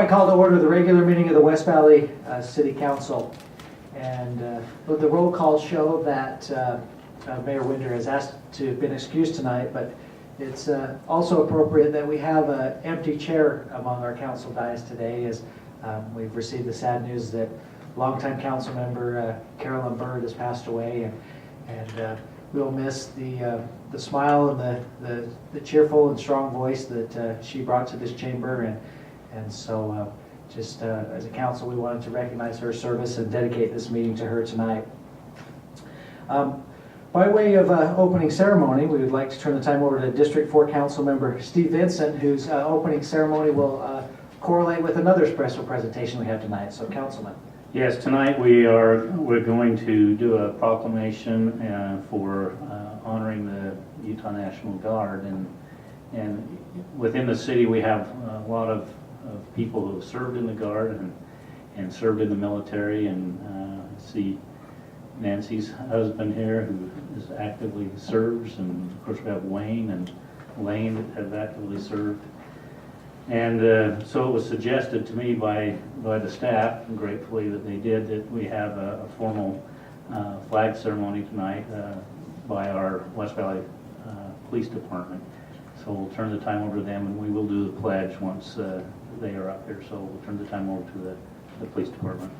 call to order the regular meeting of the West Valley City Council. And the roll call show that Mayor Winder has asked to have been excused tonight, but it's also appropriate that we have an empty chair among our council dais today, as we've received the sad news that longtime council member Carolyn Bird has passed away, and we'll miss the smile and the cheerful and strong voice that she brought to this chamber, and so just as a council, we wanted to recognize her service and dedicate this meeting to her tonight. By way of opening ceremony, we would like to turn the time over to District 4 Council Member Steve Vincent, whose opening ceremony will correlate with another special presentation we have tonight. So, Councilman. Yes, tonight we're going to do a proclamation for honoring the Utah National Guard, and within the city we have a lot of people who have served in the Guard and served in the military, and see Nancy's husband here who is actively serves, and of course we have Wayne and Lane that have actively served. And so it was suggested to me by the staff, and gratefully that they did, that we have a formal flag ceremony tonight by our West Valley Police Department. So we'll turn the time over to them, and we will do the pledge once they are up here. So we'll turn the time over to the Police Department.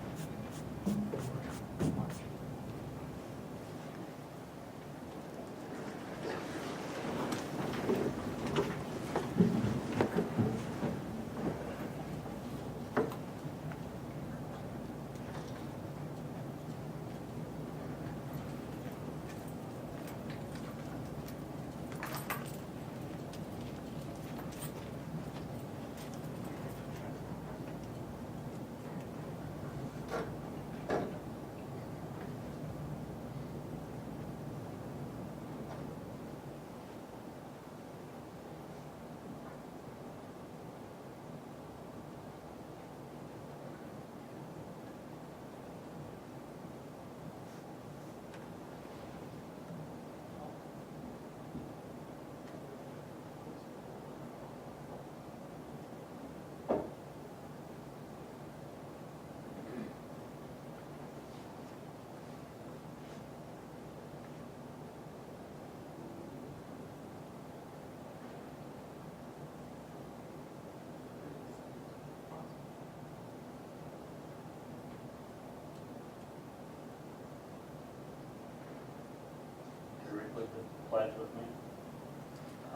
With the pledge with me.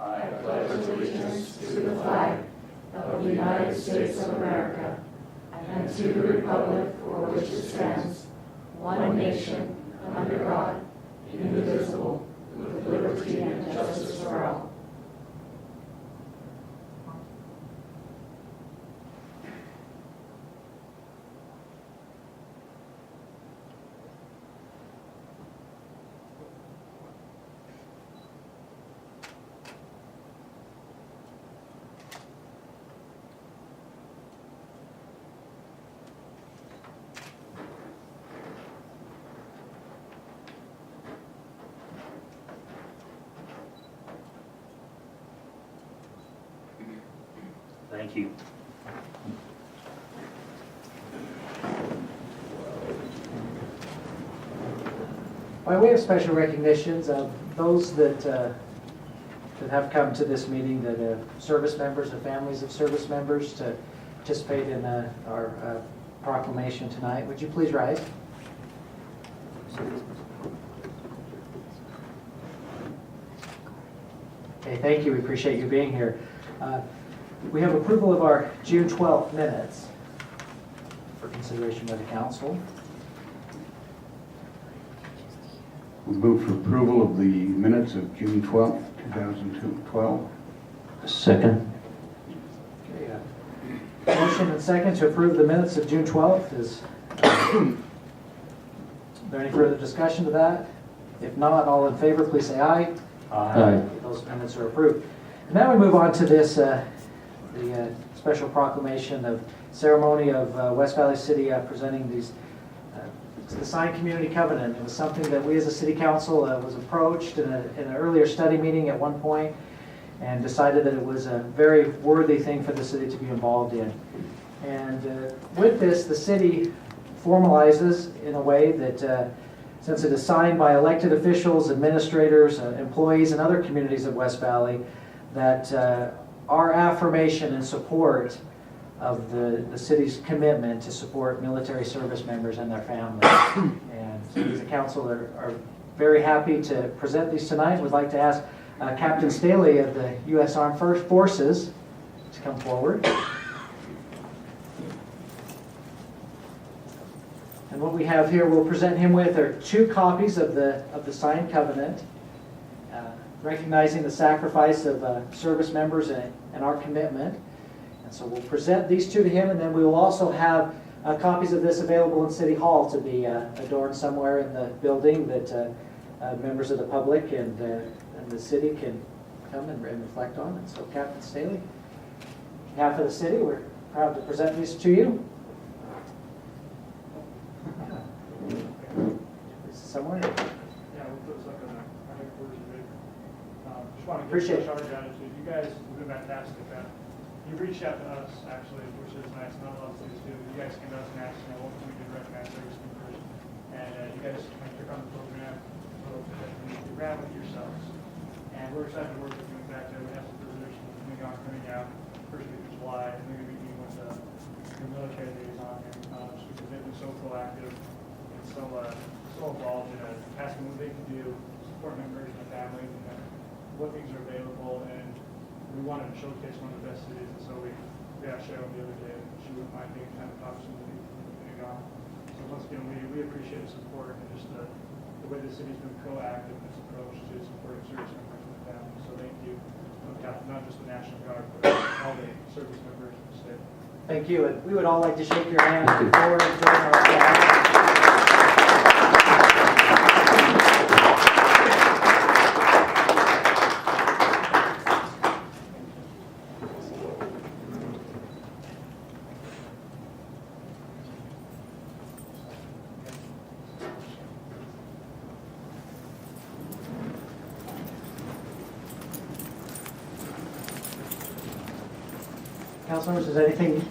I pledge allegiance to the flag of the United States of America and to the republic for which it stands, one nation, under God, indivisible, with liberty and justice for all. Thank you. By way of special recognitions of those that have come to this meeting, that are service members, the families of service members, to participate in our proclamation tonight, would you please rise? Okay, thank you. We appreciate you being here. We have approval of our June 12th minutes for consideration by the council. We move for approval of the minutes of June 12th, 2012. Second. Okay, motion and second to approve the minutes of June 12th. Is there any further discussion to that? If not, all in favor, please say aye. Aye. Those minutes are approved. And now we move on to this, the special proclamation of ceremony of West Valley City presenting these the signed community covenant. It was something that we as a city council was approached in an earlier study meeting at one point, and decided that it was a very worthy thing for the city to be involved in. And with this, the city formalizes in a way that since it is signed by elected officials, administrators, employees, and other communities of West Valley, that our affirmation and support of the city's commitment to support military service members and their families. And so we as a council are very happy to present these tonight. We'd like to ask Captain Staley of the U.S. Armed Forces to come forward. And what we have here, we'll present him with are 2 copies of the signed covenant, recognizing the sacrifice of service members and our commitment. And so we'll present these 2 to him, and then we will also have copies of this available in City Hall to be adorned somewhere in the building that members of the public and the city can come and reflect on. And so, Captain Staley, on behalf of the city, we're proud to present these to you. This is somewhere. Yeah, we'll put this up in our headquarters. Just want to Appreciate give our gratitude. You guys have been fantastic at that. You reached out to us, actually, which is nice. Not a lot of cities do. You guys came to us and asked, we did recognize service members. And you guys took on the program. You ran with it yourselves. And we're excited to work with you. In fact, we have some resolutions coming out first week of July. And we're going to be meeting with the military liaison here just because they've been so proactive and so involved in asking what they can do, support members and their families, and what things are available. And we wanted to showcase one of the best cities, and so we got Cheryl the other day, and she wouldn't mind being kind of top somebody from the Pentagon. So once again, we appreciate the support and just the way the city's been proactive in its approach to supporting service members and their families. So thank you, not just the National Guard, but all the service members in the state. Thank you, and we would all like to shake your hand before and join our staff. Councilmembers, is there anything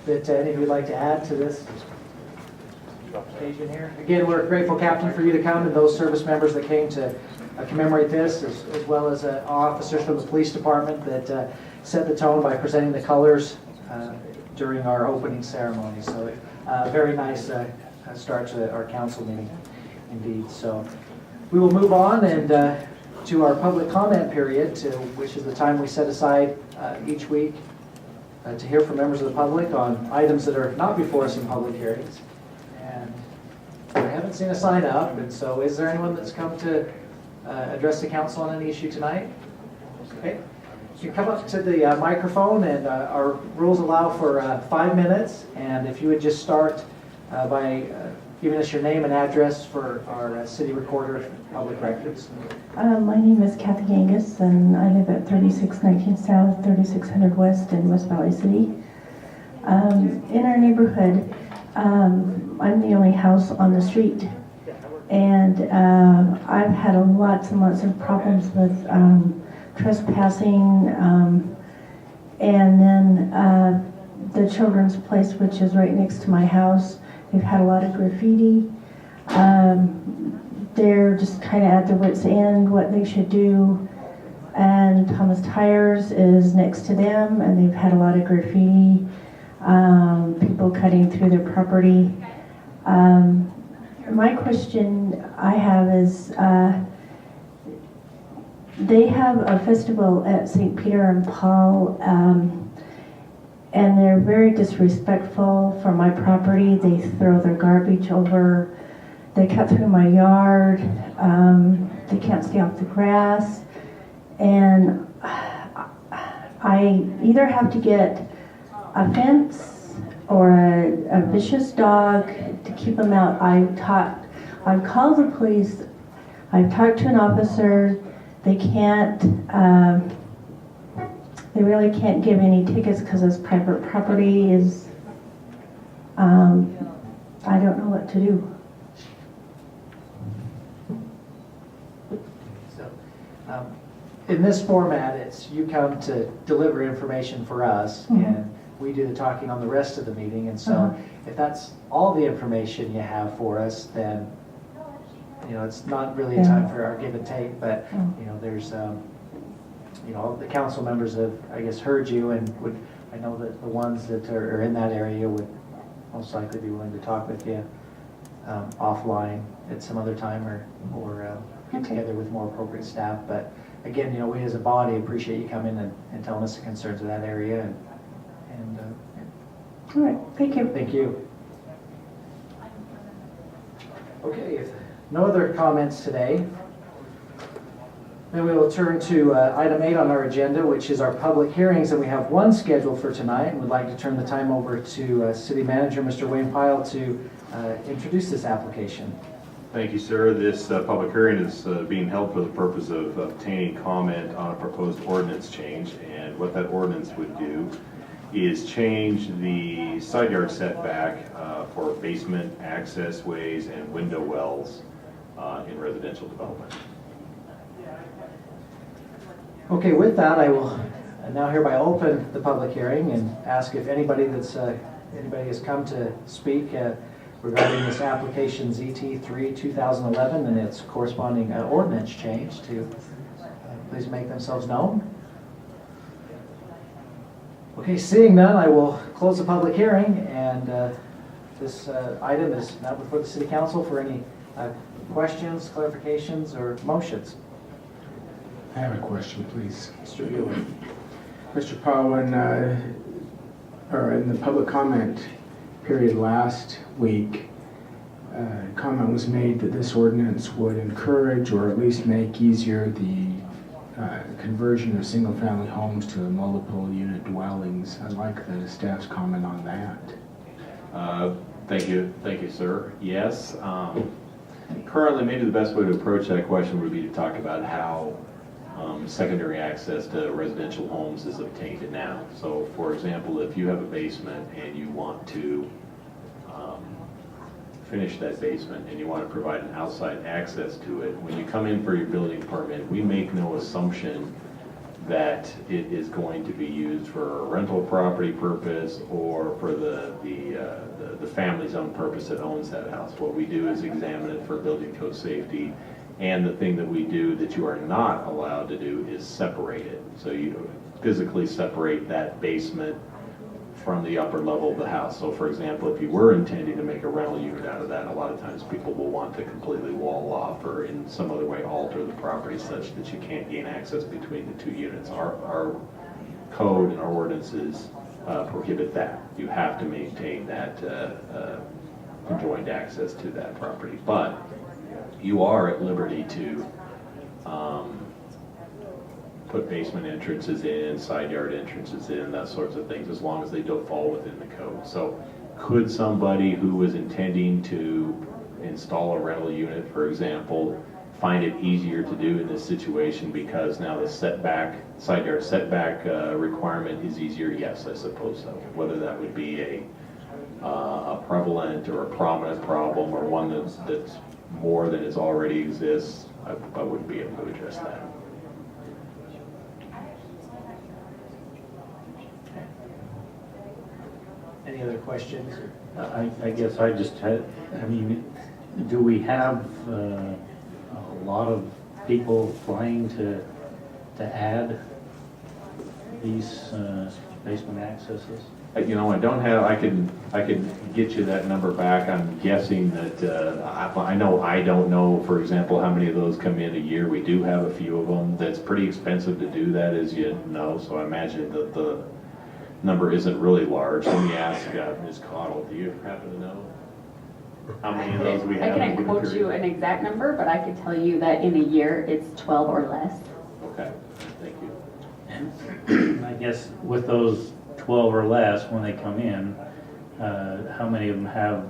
that any of you would like to add to this occasion here? Again, we're grateful, Captain, for you to come and those service members that came to commemorate this, as well as our officers from the police department that set the tone by presenting the colors during our opening ceremony. So very nice start to our council meeting, indeed. So we will move on and to our public comment period, which is the time we set aside each week to hear from members of the public on items that are not before us in public hearings. And I haven't seen a sign up, and so is there anyone that's come to address the council on any issue tonight? Okay. You come up to the microphone, and our rules allow for 5 minutes, and if you would just start by giving us your name and address for our city recorder public records. My name is Kathy Angus, and I live at 3619 South, 3600 West in West Valley City. In our neighborhood, I'm the only house on the street, and I've had lots and lots of problems with trespassing, and then the children's place, which is right next to my house. They've had a lot of graffiti. They're just kind of at their wits' end what they should do. And Thomas Tires is next to them, and they've had a lot of graffiti, people cutting through their property. My question I have is, they have a festival at St. Peter and Paul, and they're very disrespectful for my property. They throw their garbage over. They cut through my yard. They can't stay off the grass. And I either have to get a fence or a vicious dog to keep them out. I've called the police. I've talked to an officer. They can't. They really can't give any tickets because it's private property. I don't know what to do. So, in this format, it's you come to deliver information for us, and we do the talking on the rest of the meeting. And so Uh-huh. if that's all the information you have for us, then, you know, it's not really a Yeah. time for our give and take, but, Oh. you know, there's, you know, the council members have, I guess, heard you and would, I know that the ones that are in that area would most likely be willing to talk with you offline at some other time or get Okay. together with more appropriate staff. But again, you know, we as a body appreciate you coming and telling us the concerns of that area and All right, thank you. thank you. Okay, if no other comments today, then we will turn to item 8 on our agenda, which is our public hearings, and we have one scheduled for tonight, and would like to turn the time over to City Manager, Mr. Wayne Pyle, to introduce this application. Thank you, sir. This public hearing is being held for the purpose of obtaining comment on a proposed ordinance change. And what that ordinance would do is change the side yard setback for basement access ways and window wells in residential development. Okay, with that, I will now hereby open the public hearing and ask if anybody anybody has come to speak regarding this application ZT3 2011 and its corresponding ordinance change to please make themselves known. Okay, seeing none, I will close the public hearing, and this item is now before the City Council for any questions, clarifications, or motions. I have a question, please. Mr. Bueller. Mr. Powell, in the public comment period last week, comment was made that this ordinance would encourage or at least make easier the conversion of single-family homes to multiple unit dwellings. I'd like the staff's comment on that. Thank you, sir. Yes. Currently, maybe the best way to approach that question would be to talk about how secondary access to residential homes is obtained now. So, for example, if you have a basement and you want to finish that basement and you want to provide an outside access to it, when you come in for your building permit, we make no assumption that it is going to be used for a rental property purpose or for the family's own purpose that owns that house. What we do is examine it for building code safety, and the thing that we do that you are not allowed to do is separate it. So you physically separate that basement from the upper level of the house. So for example, if you were intending to make a rental unit out of that, a lot of times people will want to completely wall off or in some other way alter the property such that you can't gain access between the two units. Our code and our ordinances prohibit that. You have to maintain that conjoined access to that property. But you are at liberty to put basement entrances in, side yard entrances in, that sorts of things, as long as they don't fall within the code. So could somebody who was intending to install a rental unit, for example, find it easier to do in this situation because now the setback, side yard setback requirement is easier? Yes, I suppose so. Whether that would be a prevalent or a prominent problem or one that's more than is already exists, I wouldn't be able to address that. Any other questions? I guess I just had, I mean, do we have a lot of people applying to add these basement accesses? You know, I don't have, I could get you that number back. I'm guessing that, I don't know, for example, how many of those come in a year. We do have a few of them. That's pretty expensive to do that, as you know, so I imagine that the number isn't really large. Let me ask Ms. Cottle, do you happen to know how many of those we have? I can't quote you an exact number, but I can tell you that in a year, it's 12 or less. Okay, thank you. And I guess with those 12 or less, when they come in, how many of them have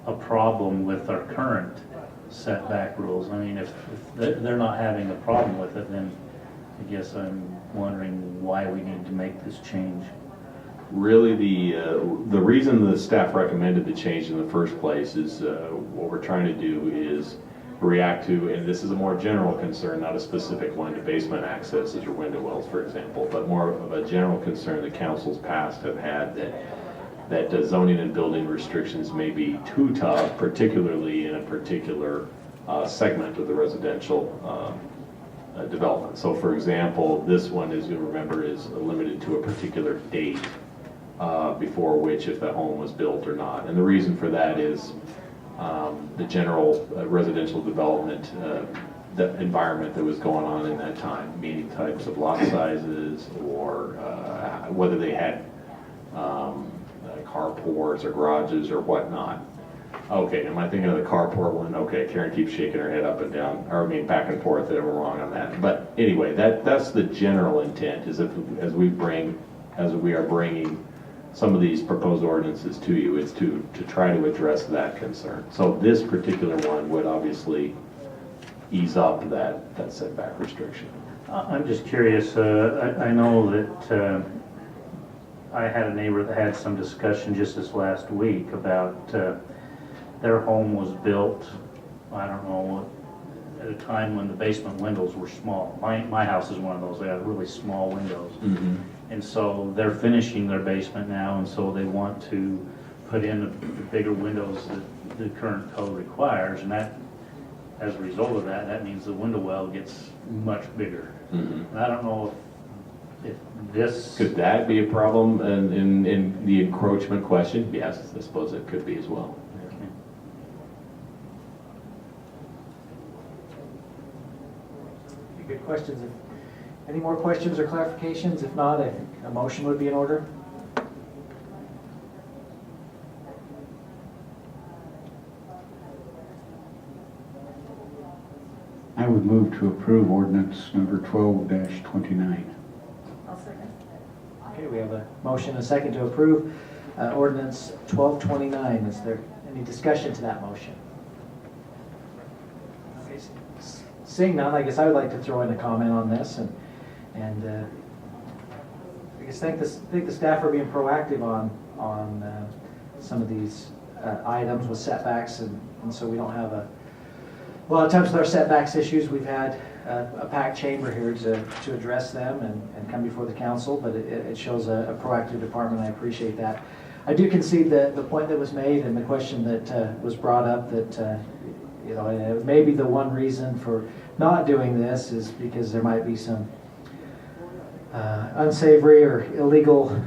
a problem with our current setback rules? I mean, if they're not having a problem with it, then I guess I'm wondering why we need to make this change. Really, the reason the staff recommended the change in the first place is what we're trying to do is react to, and this is a more general concern, not a specific one to basement access as your window wells, for example, but more of a general concern that councils past have had that zoning and building restrictions may be too tough, particularly in a particular segment of the residential development. So for example, this one, as you remember, is limited to a particular date before which if the home was built or not. And the reason for that is the general residential development, the environment that was going on in that time, meaning types of lot sizes or whether they had carports or garages or whatnot. Okay, am I thinking of the carport one? Okay, Karen keeps shaking her head up and down, or I mean back and forth that we're wrong on that. But anyway, that's the general intent, is as we are bringing some of these proposed ordinances to you, it's to try to address that concern. So this particular one would obviously ease up that setback restriction. I'm just curious, I know that I had a neighbor that had some discussion just this last week about their home was built, I don't know, at a time when the basement windows were small. My house is one of those, they have really small windows. Mm-hmm. And so they're finishing their basement now, and so they want to put in the bigger windows that the current code requires, and that, as a result of that, that means the window well gets much bigger. Mm-hmm. And I don't know if this... Could that be a problem in the encroachment question? Yes, I suppose it could be as well. Good questions. Any more questions or clarifications? If not, I think a motion would be in order. I would move to approve ordinance number 12-29. I'll second. Okay, we have a motion and a second to approve ordinance 1229. Is there any discussion to that motion? Okay, seeing none, I guess I would like to throw in a comment on this, and I guess thank the staff for being proactive on some of these items with setbacks, and so we don't have a lot of times with our setbacks issues, we've had a packed chamber here to address them and come before the council, but it shows a proactive department. I appreciate that. I do concede the point that was made and the question that was brought up that maybe the one reason for not doing this is because there might be some unsavory or illegal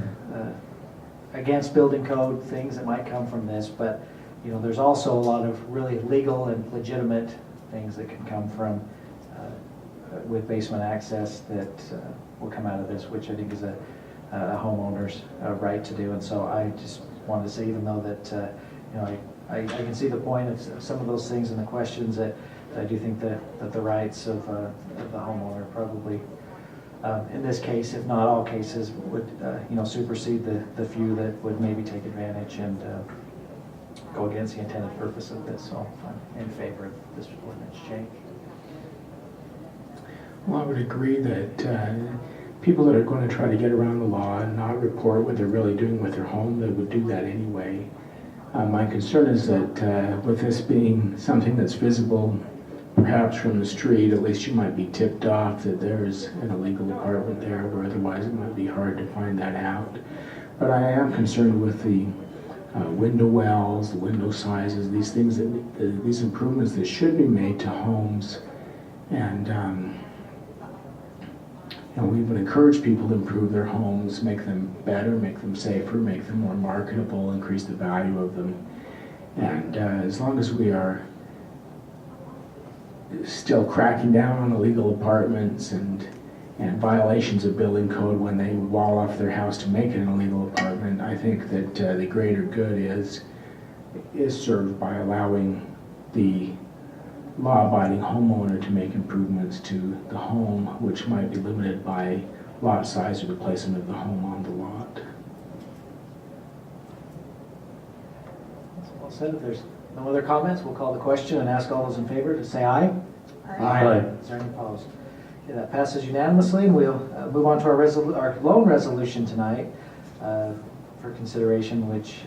against building code things that might come from this, but there's also a lot of really legal and legitimate things that can come from with basement access that will come out of this, which I think is a homeowner's right to do. And so I just wanted to say, even though that I can see the point of some of those things and the questions, that I do think that the rights of the homeowner probably, in this case, if not all cases, would supersede the few that would maybe take advantage and go against the intended purpose of this. So I'm in favor of this ordinance change. Well, I would agree that people that are going to try to get around the law and not report what they're really doing with their home, they would do that anyway. My concern is that with this being something that's visible, perhaps from the street, at least you might be tipped off that there's an illegal apartment there, where otherwise it might be hard to find that out. But I am concerned with the window wells, the window sizes, these things these improvements that should be made to homes, and we would encourage people to improve their homes, make them better, make them safer, make them more marketable, increase the value of them. And as long as we are still cracking down on illegal apartments and violations of building code when they wall off their house to make it an illegal apartment, I think that the greater good is served by allowing the law-abiding homeowner to make improvements to the home, which might be limited by lot size or the placement of the home on the lot. Well said. If there's no other comments, we'll call the question and ask all those in favor to say aye. Aye. Is there any opposed? Okay, that passes unanimously, and we'll move on to our loan resolution tonight for consideration, which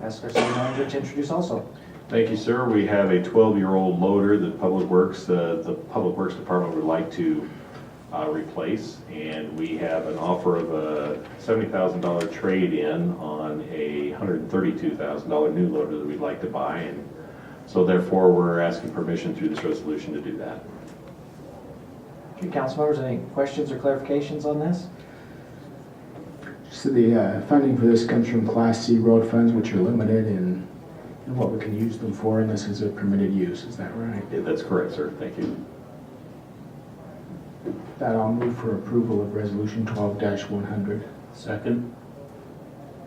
ask our city manager to introduce also. Thank you, sir. We have a 12-year-old loader that the Public Works Department would like to replace, and we have an offer of a $70,000 trade-in on a $132,000 new loader that we'd like to buy, and so therefore we're asking permission through this resolution to do that. Okay, council members, any questions or clarifications on this? So the funding for this comes from Class C road funds, which are limited in what we can use them for, and this is a permitted use, is that right? Yeah, that's correct, sir. Thank you. That I'll move for approval of Resolution 12-100. Second?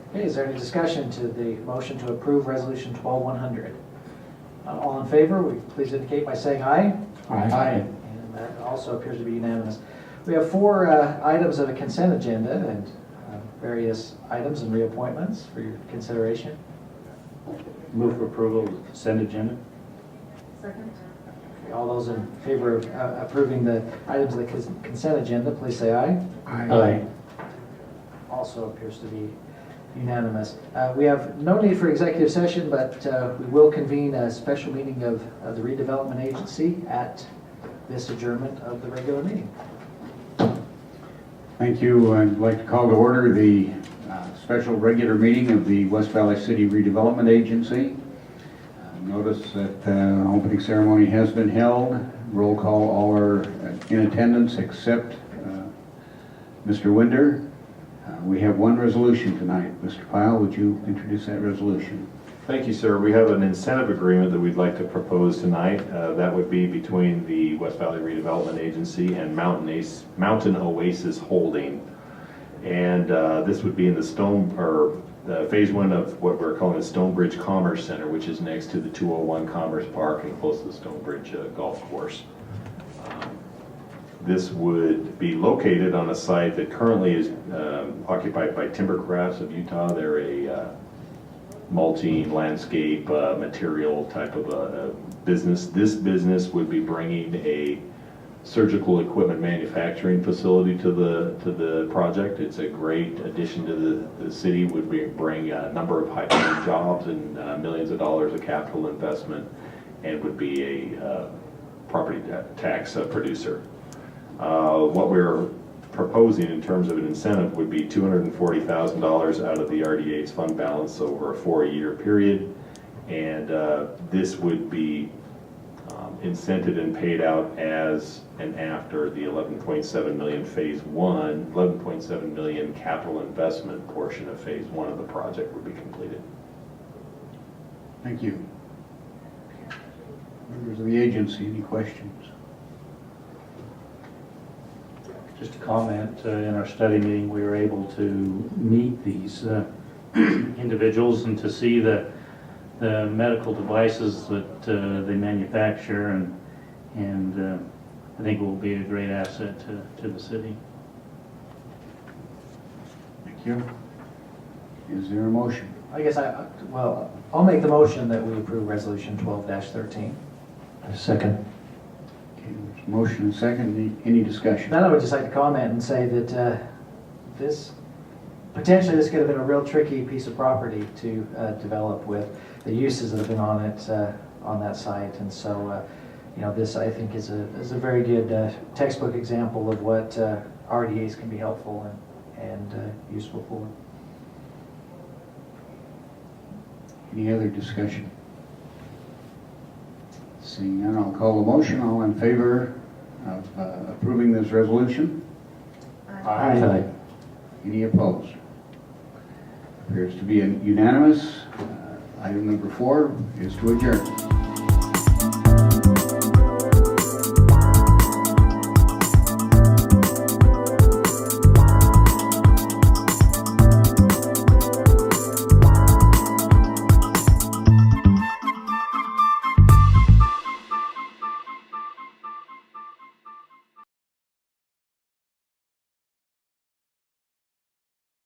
Okay, is there any discussion to the motion to approve Resolution 12-100? All in favor, will you please indicate by saying aye? Aye. And that also appears to be unanimous. We have 4 items of a consent agenda and various items and reappointments for your consideration. Move for approval of the consent agenda? Second. Okay, all those in favor of approving the items of the consent agenda, please say aye. Aye. Also appears to be unanimous. We have no need for executive session, but we will convene a special meeting of the redevelopment agency at this adjournment of the regular meeting. Thank you. I'd like to call to order the special regular meeting of the West Valley City Redevelopment Agency. Notice that opening ceremony has been held. Roll call, all are in attendance except Mr. Winder. We have one resolution tonight. Mr. Pyle, would you introduce that resolution? Thank you, sir. We have an incentive agreement that we'd like to propose tonight. That would be between the West Valley Redevelopment Agency and Mountain Oasis Holding. And this would be in the phase 1 of what we're calling the Stonebridge Commerce Center, which is next to the 201 Commerce Park and close to the Stonebridge Golf Course. This would be located on a site that currently is occupied by Timbercrafts of Utah. They're a multi-landscape material type of a business. This business would be bringing a surgical equipment manufacturing facility to the project. It's a great addition to the city, would bring a number of high-paying jobs and millions of dollars of capital investment, and would be a property tax producer. What we're proposing in terms of an incentive would be $240,000 out of the RDA's fund balance over a 4-year period, and this would be incented and paid out as and after the $11.7 million phase 1, $11.7 million capital investment portion of phase 1 of the project would be completed. Thank you. Members of the agency, any questions? Just a comment, in our study meeting, we were able to meet these individuals and to see the medical devices that they manufacture, and I think it will be a great asset to the city. Thank you. Is there a motion? I guess I'll make the motion that we approve Resolution 12-13. Second. Okay, there's a motion and second. Any discussion? Then I would just like to comment and say that this could have been a real tricky piece of property to develop with the uses that have been on it on that site, and so this I think is a very good textbook example of what RDAs can be helpful and useful for. Any other discussion? Seeing none, I'll call the motion. All in favor of approving this resolution? Aye. Any opposed? Appears to be unanimous. Item number 4 is to adjourn.